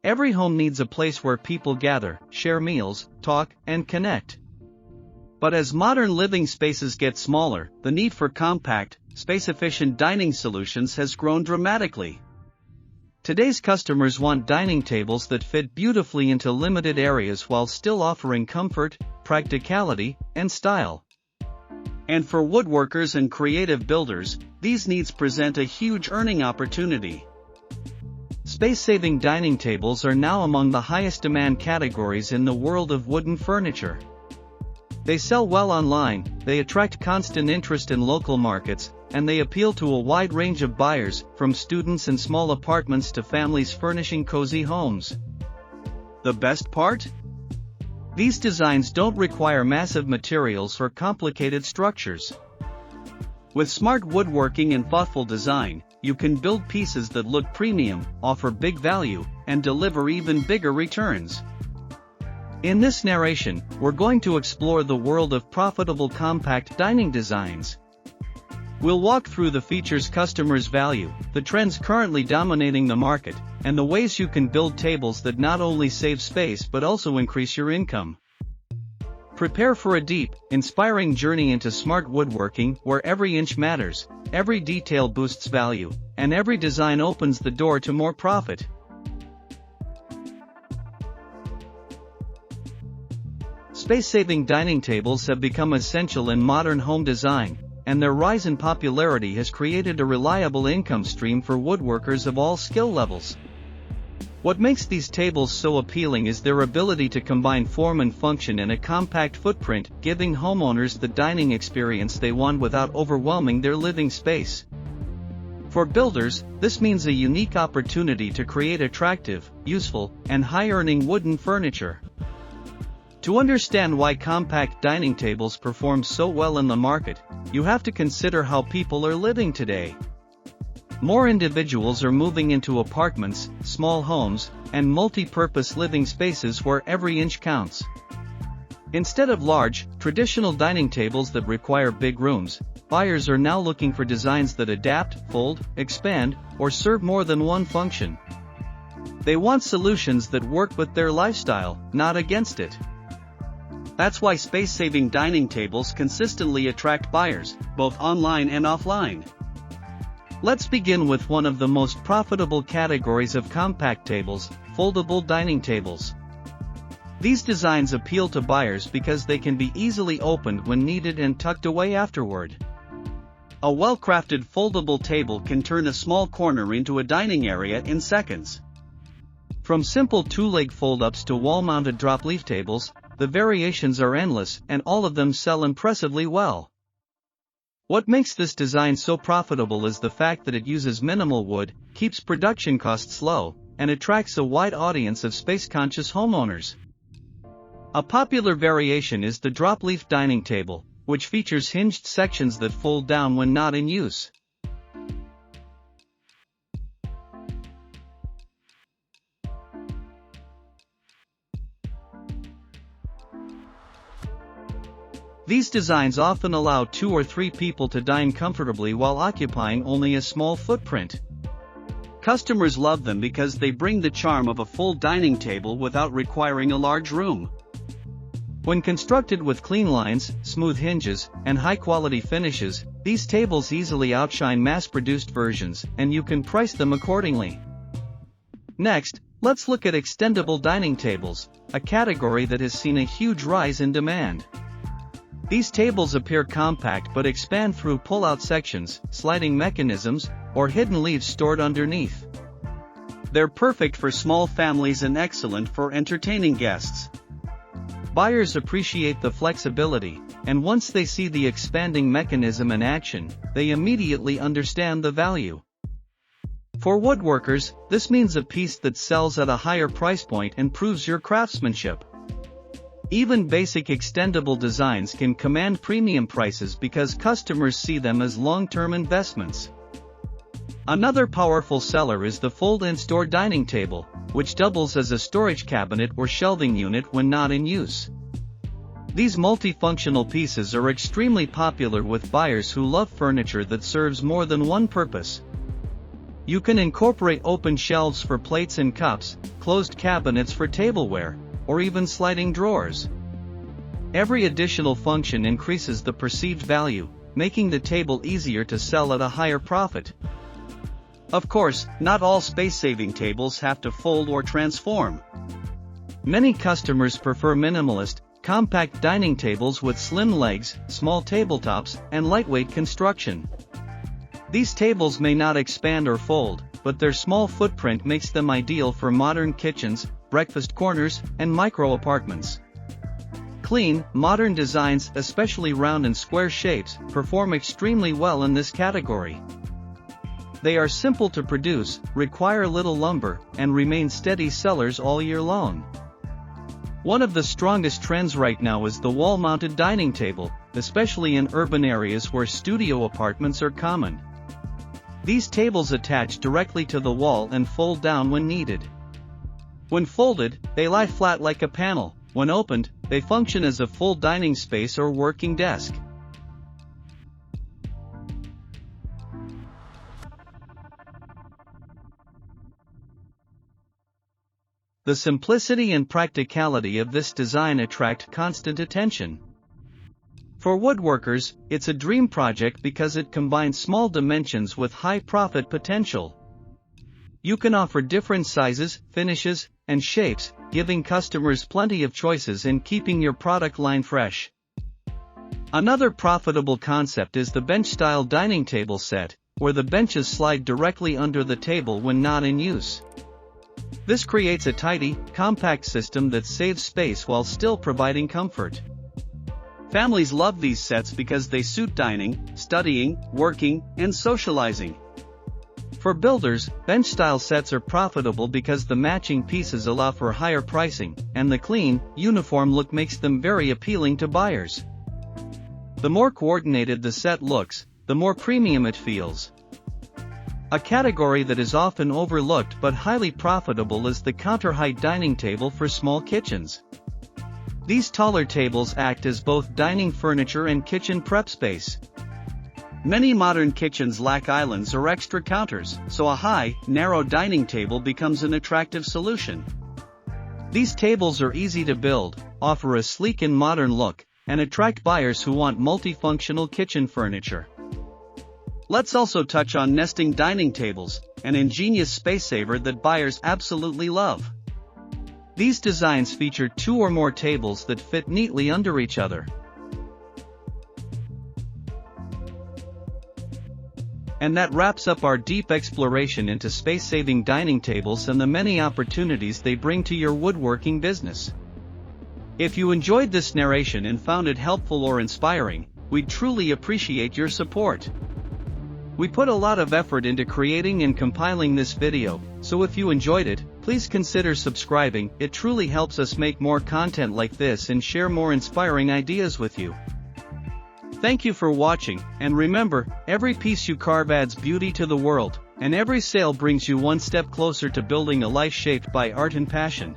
Every home needs a place where people gather, share meals, talk, and connect. But as modern living spaces get smaller, the need for compact, space-efficient dining solutions has grown dramatically. Today's customers want dining tables that fit beautifully into limited areas while still offering comfort, practicality, and style. And for woodworkers and creative builders, these needs present a huge earning opportunity. Space-saving dining tables are now among the highest demand categories in the world of wooden furniture. They sell well online, they attract constant interest in local markets, and they appeal to a wide range of buyers, from students in small apartments to families furnishing cozy homes. The best part? These designs don't require massive materials or complicated structures. With smart woodworking and thoughtful design, you can build pieces that look premium, offer big value, and deliver even bigger returns. In this narration, we're going to explore the world of profitable compact dining designs. We'll walk through the features customers value, the trends currently dominating the market, and the ways you can build tables that not only save space but also increase your income. Prepare for a deep, inspiring journey into smart woodworking where every inch matters, every detail boosts value, and every design opens the door to more profit. Space-saving dining tables have become essential in modern home design, and their rise in popularity has created a reliable income stream for woodworkers of all skill levels. What makes these tables so appealing is their ability to combine form and function in a compact footprint, giving homeowners the dining experience they want without overwhelming their living space. For builders, this means a unique opportunity to create attractive, useful, and high-earning wooden furniture. To understand why compact dining tables perform so well in the market, you have to consider how people are living today. More individuals are moving into apartments, small homes, and multi-purpose living spaces where every inch counts. Instead of large, traditional dining tables that require big rooms, buyers are now looking for designs that adapt, fold, expand, or serve more than one function. They want solutions that work with their lifestyle, not against it. That's why space-saving dining tables consistently attract buyers, both online and offline. Let's begin with one of the most profitable categories of compact tables, foldable dining tables. These designs appeal to buyers because they can be easily opened when needed and tucked away afterward. A well-crafted foldable table can turn a small corner into a dining area in seconds. From simple two-leg fold-ups to wall-mounted drop-leaf tables, the variations are endless and all of them sell impressively well. What makes this design so profitable is the fact that it uses minimal wood, keeps production costs low, and attracts a wide audience of space-conscious homeowners. A popular variation is the drop-leaf dining table, which features hinged sections that fold down when not in use. These designs often allow 2 or 3 people to dine comfortably while occupying only a small footprint. Customers love them because they bring the charm of a full dining table without requiring a large room. When constructed with clean lines, smooth hinges, and high-quality finishes, these tables easily outshine mass-produced versions, and you can price them accordingly. Next, let's look at extendable dining tables, a category that has seen a huge rise in demand. These tables appear compact but expand through pull-out sections, sliding mechanisms, or hidden leaves stored underneath. They're perfect for small families and excellent for entertaining guests. Buyers appreciate the flexibility, and once they see the expanding mechanism in action, they immediately understand the value. For woodworkers, this means a piece that sells at a higher price point and proves your craftsmanship. Even basic extendable designs can command premium prices because customers see them as long-term investments. Another powerful seller is the fold-and-store dining table, which doubles as a storage cabinet or shelving unit when not in use. These multifunctional pieces are extremely popular with buyers who love furniture that serves more than one purpose. You can incorporate open shelves for plates and cups, closed cabinets for tableware, or even sliding drawers. Every additional function increases the perceived value, making the table easier to sell at a higher profit. Of course, not all space-saving tables have to fold or transform. Many customers prefer minimalist, compact dining tables with slim legs, small tabletops, and lightweight construction. These tables may not expand or fold, but their small footprint makes them ideal for modern kitchens, breakfast corners, and micro-apartments. Clean, modern designs, especially round and square shapes, perform extremely well in this category. They are simple to produce, require little lumber, and remain steady sellers all year long. One of the strongest trends right now is the wall-mounted dining table, especially in urban areas where studio apartments are common. These tables attach directly to the wall and fold down when needed. When folded, they lie flat like a panel. When opened, they function as a full dining space or working desk. The simplicity and practicality of this design attract constant attention. For woodworkers, it's a dream project because it combines small dimensions with high profit potential. You can offer different sizes, finishes, and shapes, giving customers plenty of choices and keeping your product line fresh. Another profitable concept is the bench-style dining table set, where the benches slide directly under the table when not in use. This creates a tidy, compact system that saves space while still providing comfort. Families love these sets because they suit dining, studying, working, and socializing. For builders, bench-style sets are profitable because the matching pieces allow for higher pricing, and the clean, uniform look makes them very appealing to buyers. The more coordinated the set looks, the more premium it feels. A category that is often overlooked but highly profitable is the counter-height dining table for small kitchens. These taller tables act as both dining furniture and kitchen prep space. Many modern kitchens lack islands or extra counters, so a high, narrow dining table becomes an attractive solution. These tables are easy to build, offer a sleek and modern look, and attract buyers who want multifunctional kitchen furniture. Let's also touch on nesting dining tables, an ingenious space saver that buyers absolutely love. These designs feature 2 or more tables that fit neatly under each other. And that wraps up our deep exploration into space-saving dining tables and the many opportunities they bring to your woodworking business. If you enjoyed this narration and found it helpful or inspiring, we'd truly appreciate your support. We put a lot of effort into creating and compiling this video, so if you enjoyed it, please consider subscribing. It truly helps us make more content like this and share more inspiring ideas with you. Thank you for watching, and remember, every piece you carve adds beauty to the world, and every sale brings you one step closer to building a life shaped by art and passion.